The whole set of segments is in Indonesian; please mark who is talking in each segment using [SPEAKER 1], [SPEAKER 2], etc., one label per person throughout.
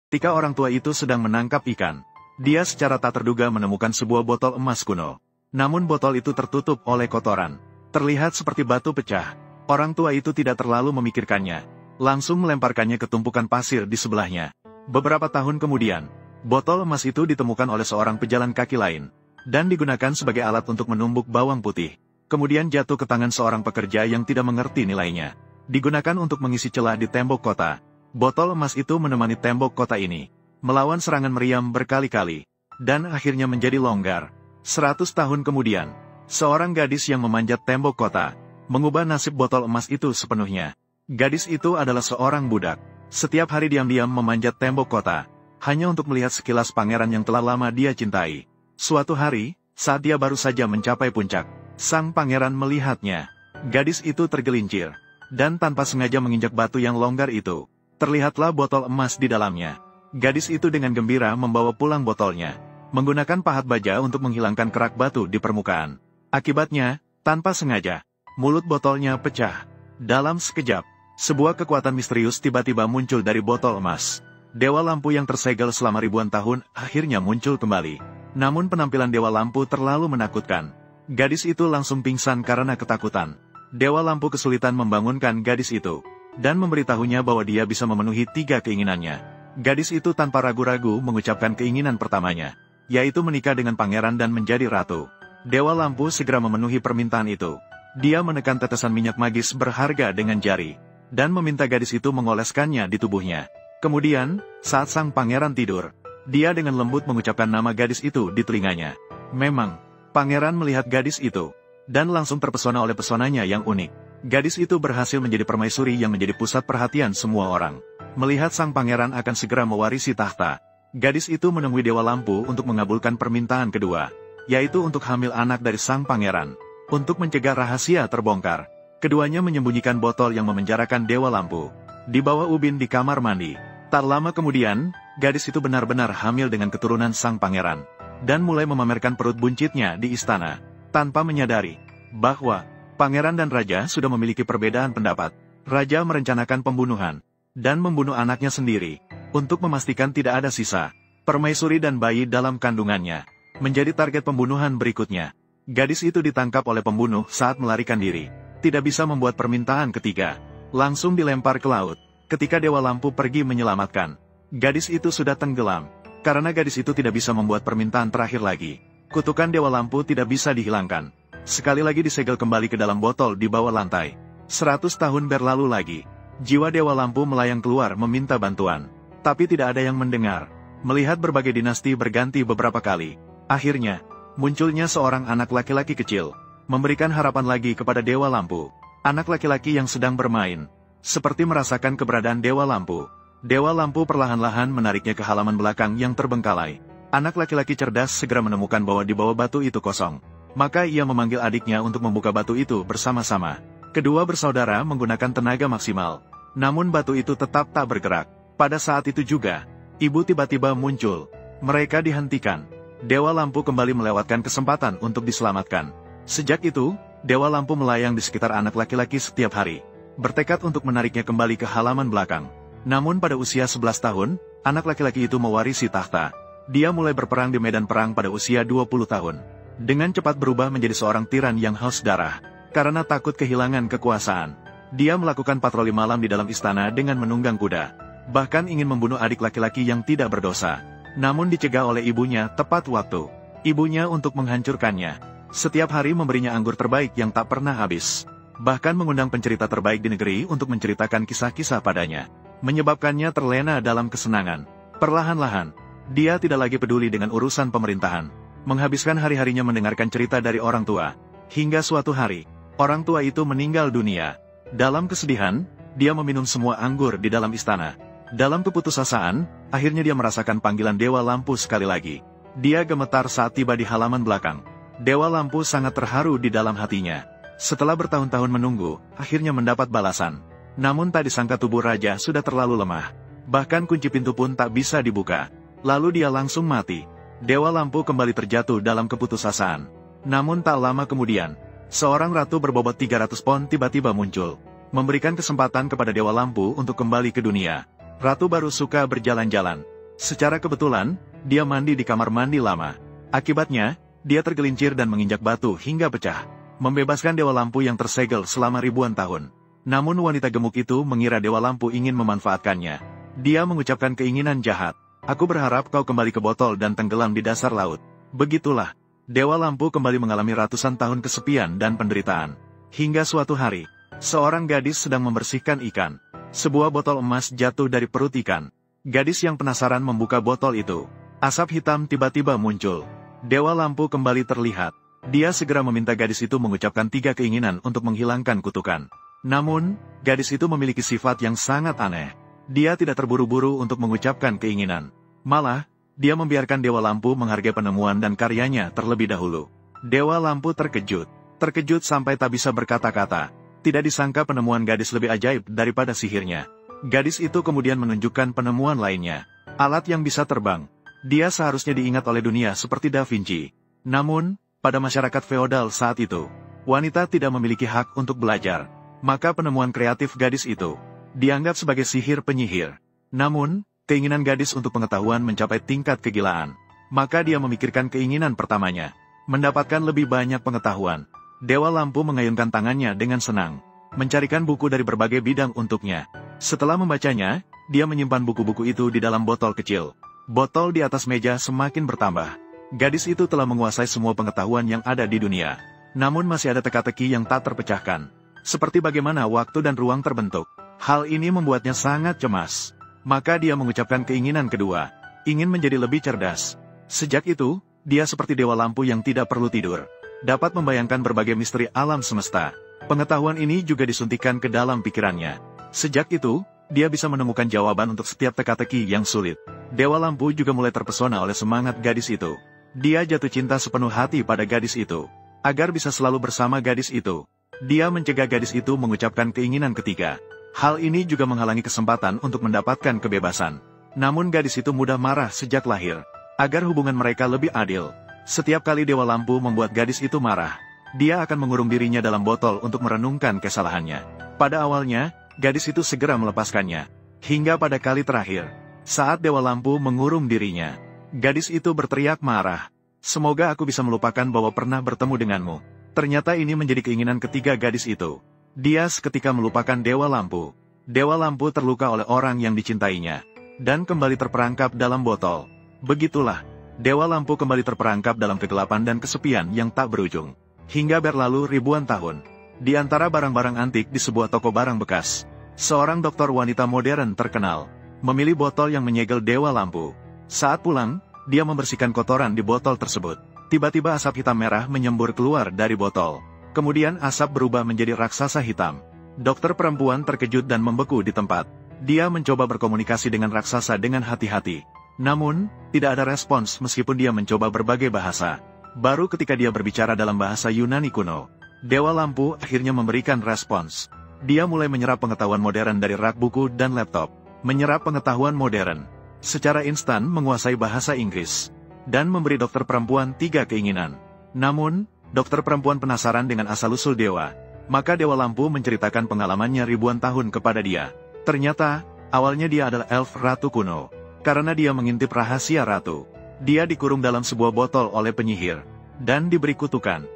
[SPEAKER 1] ketika orang tua itu sedang menangkap ikan. Dia secara tak terduga menemukan sebuah botol emas kuno. Namun botol itu tertutup oleh kotoran. Terlihat seperti batu pecah. Orang tua itu tidak terlalu memikirkannya. Langsung melemparkannya ke tumpukan pasir di sebelahnya. Beberapa tahun kemudian, botol emas itu ditemukan oleh seorang pejalan kaki lain. Dan digunakan sebagai alat untuk menumbuk bawang putih. Kemudian jatuh ke tangan seorang pekerja yang tidak mengerti nilainya. Digunakan untuk mengisi celah di tembok kota. Botol emas itu menemani tembok kota ini. Melawan serangan meriam berkali-kali. Dan akhirnya menjadi longgar. 100 tahun kemudian, seorang gadis yang memanjat tembok kota, mengubah nasib botol emas itu sepenuhnya. Gadis itu adalah seorang budak. Setiap hari diam-diam memanjat tembok kota, hanya untuk melihat sekilas pangeran yang telah lama dia cintai. Suatu hari, saat dia baru saja mencapai puncak, sang pangeran melihatnya. Gadis itu tergelincir, dan tanpa sengaja menginjak batu yang longgar itu. Terlihatlah botol emas di dalamnya. Gadis itu dengan gembira membawa pulang botolnya, menggunakan pahat baja untuk menghilangkan kerak batu di permukaan. Akibatnya, tanpa sengaja, mulut botolnya pecah. Dalam sekejap, sebuah kekuatan misterius tiba-tiba muncul dari botol emas. Dewa lampu yang tersegel selama ribuan tahun akhirnya muncul kembali. Namun penampilan Dewa Lampu terlalu menakutkan. Gadis itu langsung pingsan karena ketakutan. Dewa Lampu kesulitan membangunkan gadis itu, dan memberitahunya bahwa dia bisa memenuhi 3 keinginannya. Gadis itu tanpa ragu-ragu mengucapkan keinginan pertamanya, yaitu menikah dengan pangeran dan menjadi ratu. Dewa Lampu segera memenuhi permintaan itu. Dia menekan tetesan minyak magis berharga dengan jari, dan meminta gadis itu mengoleskannya di tubuhnya. Kemudian, saat sang pangeran tidur, dia dengan lembut mengucapkan nama gadis itu di telinganya. Memang, pangeran melihat gadis itu, dan langsung terpesona oleh pesonanya yang unik. Gadis itu berhasil menjadi permaisuri yang menjadi pusat perhatian semua orang. Melihat sang pangeran akan segera mewarisi tahta, gadis itu menemui Dewa Lampu untuk mengabulkan permintaan kedua, yaitu untuk hamil anak dari sang pangeran. Untuk mencegah rahasia terbongkar, keduanya menyembunyikan botol yang memenjarakan Dewa Lampu di bawah ubin di kamar mandi. Tak lama kemudian, gadis itu benar-benar hamil dengan keturunan sang pangeran, dan mulai memamerkan perut buncitnya di istana, tanpa menyadari bahwa pangeran dan raja sudah memiliki perbedaan pendapat. Raja merencanakan pembunuhan, dan membunuh anaknya sendiri, untuk memastikan tidak ada sisa permaisuri dan bayi dalam kandungannya, menjadi target pembunuhan berikutnya. Gadis itu ditangkap oleh pembunuh saat melarikan diri, tidak bisa membuat permintaan ketiga, langsung dilempar ke laut. Ketika Dewa Lampu pergi menyelamatkan, gadis itu sudah tenggelam, karena gadis itu tidak bisa membuat permintaan terakhir lagi. Kutukan Dewa Lampu tidak bisa dihilangkan. Sekali lagi disegel kembali ke dalam botol di bawah lantai. 100 tahun berlalu lagi. Jiwa Dewa Lampu melayang keluar meminta bantuan, tapi tidak ada yang mendengar. Melihat berbagai dinasti berganti beberapa kali, akhirnya, munculnya seorang anak laki-laki kecil, memberikan harapan lagi kepada Dewa Lampu. Anak laki-laki yang sedang bermain, seperti merasakan keberadaan Dewa Lampu. Dewa Lampu perlahan-lahan menariknya ke halaman belakang yang terbengkalai. Anak laki-laki cerdas segera menemukan bahwa di bawah batu itu kosong. Maka ia memanggil adiknya untuk membuka batu itu bersama-sama. Kedua bersaudara menggunakan tenaga maksimal, namun batu itu tetap tak bergerak. Pada saat itu juga, ibu tiba-tiba muncul. Mereka dihentikan. Dewa Lampu kembali melewatkan kesempatan untuk diselamatkan. Sejak itu, Dewa Lampu melayang di sekitar anak laki-laki setiap hari, bertekad untuk menariknya kembali ke halaman belakang. Namun pada usia 11 tahun, anak laki-laki itu mewarisi tahta. Dia mulai berperang di medan perang pada usia 20 tahun. Dengan cepat berubah menjadi seorang tiran yang haus darah. Karena takut kehilangan kekuasaan, dia melakukan patroli malam di dalam istana dengan menunggang kuda. Bahkan ingin membunuh adik laki-laki yang tidak berdosa. Namun dicegah oleh ibunya tepat waktu. Ibunya untuk menghancurkannya. Setiap hari memberinya anggur terbaik yang tak pernah habis. Bahkan mengundang pencerita terbaik di negeri untuk menceritakan kisah-kisah padanya. Menyebabkannya terlena dalam kesenangan. Perlahan-lahan, dia tidak lagi peduli dengan urusan pemerintahan. Menghabiskan hari-harinya mendengarkan cerita dari orang tua. Hingga suatu hari, orang tua itu meninggal dunia. Dalam kesedihan, dia meminum semua anggur di dalam istana. Dalam keputusasaan, akhirnya dia merasakan panggilan Dewa Lampu sekali lagi. Dia gemetar saat tiba di halaman belakang. Dewa Lampu sangat terharu di dalam hatinya. Setelah bertahun-tahun menunggu, akhirnya mendapat balasan. Namun tak disangka tubuh raja sudah terlalu lemah. Bahkan kunci pintu pun tak bisa dibuka. Lalu dia langsung mati. Dewa Lampu kembali terjatuh dalam keputusasaan. Namun tak lama kemudian, seorang ratu berbobot 300 pon tiba-tiba muncul, memberikan kesempatan kepada Dewa Lampu untuk kembali ke dunia. Ratu baru suka berjalan-jalan, Secara kebetulan, dia mandi di kamar mandi lama. Akibatnya, dia tergelincir dan menginjak batu hingga pecah, membebaskan Dewa Lampu yang tersegel selama ribuan tahun. Namun wanita gemuk itu mengira Dewa Lampu ingin memanfaatkannya. Dia mengucapkan keinginan jahat. Aku berharap kau kembali ke botol dan tenggelam di dasar laut. Begitulah, Dewa Lampu kembali mengalami ratusan tahun kesepian dan penderitaan. Hingga suatu hari, seorang gadis sedang membersihkan ikan. Sebuah botol emas jatuh dari perut ikan. Gadis yang penasaran membuka botol itu. Asap hitam tiba-tiba muncul. Dewa Lampu kembali terlihat. Dia segera meminta gadis itu mengucapkan 3 keinginan untuk menghilangkan kutukan. Namun, gadis itu memiliki sifat yang sangat aneh. Dia tidak terburu-buru untuk mengucapkan keinginan. Malah, dia membiarkan Dewa Lampu menghargai penemuan dan karyanya terlebih dahulu. Dewa Lampu terkejut. Terkejut sampai tak bisa berkata-kata. Tidak disangka penemuan gadis lebih ajaib daripada sihirnya. Gadis itu kemudian menunjukkan penemuan lainnya. Alat yang bisa terbang. Dia seharusnya diingat oleh dunia seperti Da Vinci. Namun, pada masyarakat feodal saat itu, wanita tidak memiliki hak untuk belajar. Maka penemuan kreatif gadis itu dianggap sebagai sihir penyihir. Namun, keinginan gadis untuk pengetahuan mencapai tingkat kegilaan. Maka dia memikirkan keinginan pertamanya, mendapatkan lebih banyak pengetahuan. Dewa Lampu mengayunkan tangannya dengan senang, mencarikan buku dari berbagai bidang untuknya. Setelah membacanya, dia menyimpan buku-buku itu di dalam botol kecil. Botol di atas meja semakin bertambah. Gadis itu telah menguasai semua pengetahuan yang ada di dunia. Namun masih ada teka-teki yang tak terpecahkan. Seperti bagaimana waktu dan ruang terbentuk. Hal ini membuatnya sangat cemas. Maka dia mengucapkan keinginan kedua, ingin menjadi lebih cerdas. Sejak itu, dia seperti Dewa Lampu yang tidak perlu tidur. Dapat membayangkan berbagai misteri alam semesta. Pengetahuan ini juga disuntikan ke dalam pikirannya. Sejak itu, dia bisa menemukan jawaban untuk setiap teka-teki yang sulit. Dewa Lampu juga mulai terpesona oleh semangat gadis itu. Dia jatuh cinta sepenuh hati pada gadis itu. Agar bisa selalu bersama gadis itu, dia mencegah gadis itu mengucapkan keinginan ketiga. Hal ini juga menghalangi kesempatan untuk mendapatkan kebebasan. Namun gadis itu mudah marah sejak lahir. Agar hubungan mereka lebih adil, setiap kali Dewa Lampu membuat gadis itu marah, dia akan mengurung dirinya dalam botol untuk merenungkan kesalahannya. Pada awalnya, gadis itu segera melepaskannya. Hingga pada kali terakhir, saat Dewa Lampu mengurung dirinya, gadis itu berteriak marah. Semoga aku bisa melupakan bahwa pernah bertemu denganmu. Ternyata ini menjadi keinginan ketiga gadis itu. Dia seketika melupakan Dewa Lampu. Dewa Lampu terluka oleh orang yang dicintainya, dan kembali terperangkap dalam botol. Begitulah, Dewa Lampu kembali terperangkap dalam kegelapan dan kesepian yang tak berujung. Hingga berlalu ribuan tahun. Di antara barang-barang antik di sebuah toko barang bekas, seorang dokter wanita modern terkenal memilih botol yang menyegel Dewa Lampu. Saat pulang, dia membersihkan kotoran di botol tersebut. Tiba-tiba asap hitam merah menyembur keluar dari botol. Kemudian asap berubah menjadi raksasa hitam. Dokter perempuan terkejut dan membeku di tempat. Dia mencoba berkomunikasi dengan raksasa dengan hati-hati. Namun, tidak ada respons meskipun dia mencoba berbagai bahasa. Baru ketika dia berbicara dalam bahasa Yunani kuno, Dewa Lampu akhirnya memberikan respons. Dia mulai menyerap pengetahuan modern dari rak buku dan laptop. Menyerap pengetahuan modern secara instan, menguasai bahasa Inggris, dan memberi dokter perempuan 3 keinginan. Namun, dokter perempuan penasaran dengan asal-usul dewa. Maka Dewa Lampu menceritakan pengalamannya ribuan tahun kepada dia. Ternyata, awalnya dia adalah elf ratu kuno. Karena dia mengintip rahasia ratu, dia dikurung dalam sebuah botol oleh penyihir, dan diberi kutukan.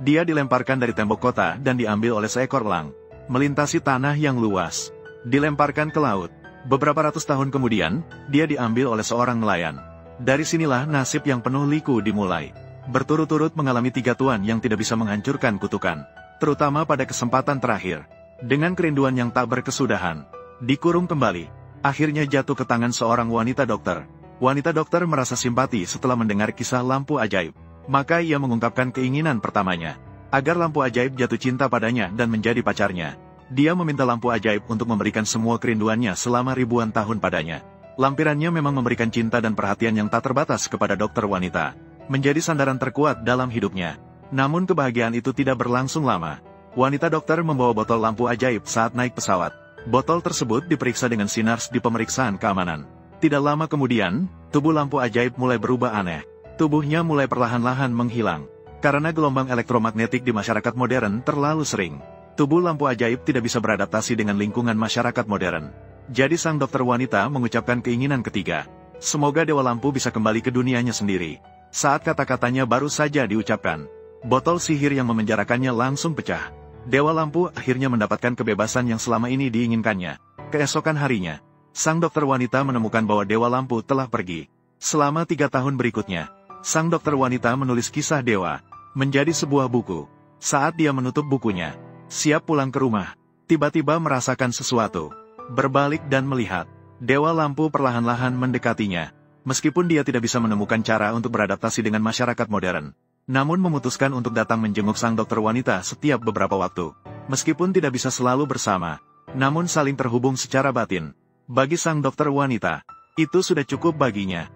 [SPEAKER 1] Dia dilemparkan dari tembok kota dan diambil oleh seekor elang, melintasi tanah yang luas, dilemparkan ke laut. Beberapa ratus tahun kemudian, dia diambil oleh seorang nelayan. Dari sinilah nasib yang penuh liku dimulai. Berturut-turut mengalami 3 tuan yang tidak bisa menghancurkan kutukan, terutama pada kesempatan terakhir. Dengan kerinduan yang tak berkesudahan, dikurung kembali. Akhirnya jatuh ke tangan seorang wanita dokter. Wanita dokter merasa simpati setelah mendengar kisah lampu ajaib. Maka ia mengungkapkan keinginan pertamanya, agar lampu ajaib jatuh cinta padanya dan menjadi pacarnya. Dia meminta lampu ajaib untuk memberikan semua kerinduannya selama ribuan tahun padanya. Lampirannya memang memberikan cinta dan perhatian yang tak terbatas kepada dokter wanita, menjadi sandaran terkuat dalam hidupnya. Namun kebahagiaan itu tidak berlangsung lama. Wanita dokter membawa botol lampu ajaib saat naik pesawat. Botol tersebut diperiksa dengan sinars di pemeriksaan keamanan. Tidak lama kemudian, tubuh lampu ajaib mulai berubah aneh. Tubuhnya mulai perlahan-lahan menghilang. Karena gelombang elektromagnetik di masyarakat modern terlalu sering, tubuh lampu ajaib tidak bisa beradaptasi dengan lingkungan masyarakat modern. Jadi sang dokter wanita mengucapkan keinginan ketiga. Semoga Dewa Lampu bisa kembali ke dunianya sendiri. Saat kata-katanya baru saja diucapkan, botol sihir yang memenjarakannya langsung pecah. Dewa Lampu akhirnya mendapatkan kebebasan yang selama ini diinginkannya. Keesokan harinya, sang dokter wanita menemukan bahwa Dewa Lampu telah pergi. Selama 3 tahun berikutnya, sang dokter wanita menulis kisah Dewa menjadi sebuah buku. Saat dia menutup bukunya, siap pulang ke rumah, tiba-tiba merasakan sesuatu. Berbalik dan melihat, Dewa Lampu perlahan-lahan mendekatinya. Meskipun dia tidak bisa menemukan cara untuk beradaptasi dengan masyarakat modern, namun memutuskan untuk datang menjenguk sang dokter wanita setiap beberapa waktu. Meskipun tidak bisa selalu bersama, namun saling terhubung secara batin. Bagi sang dokter wanita, itu sudah cukup baginya.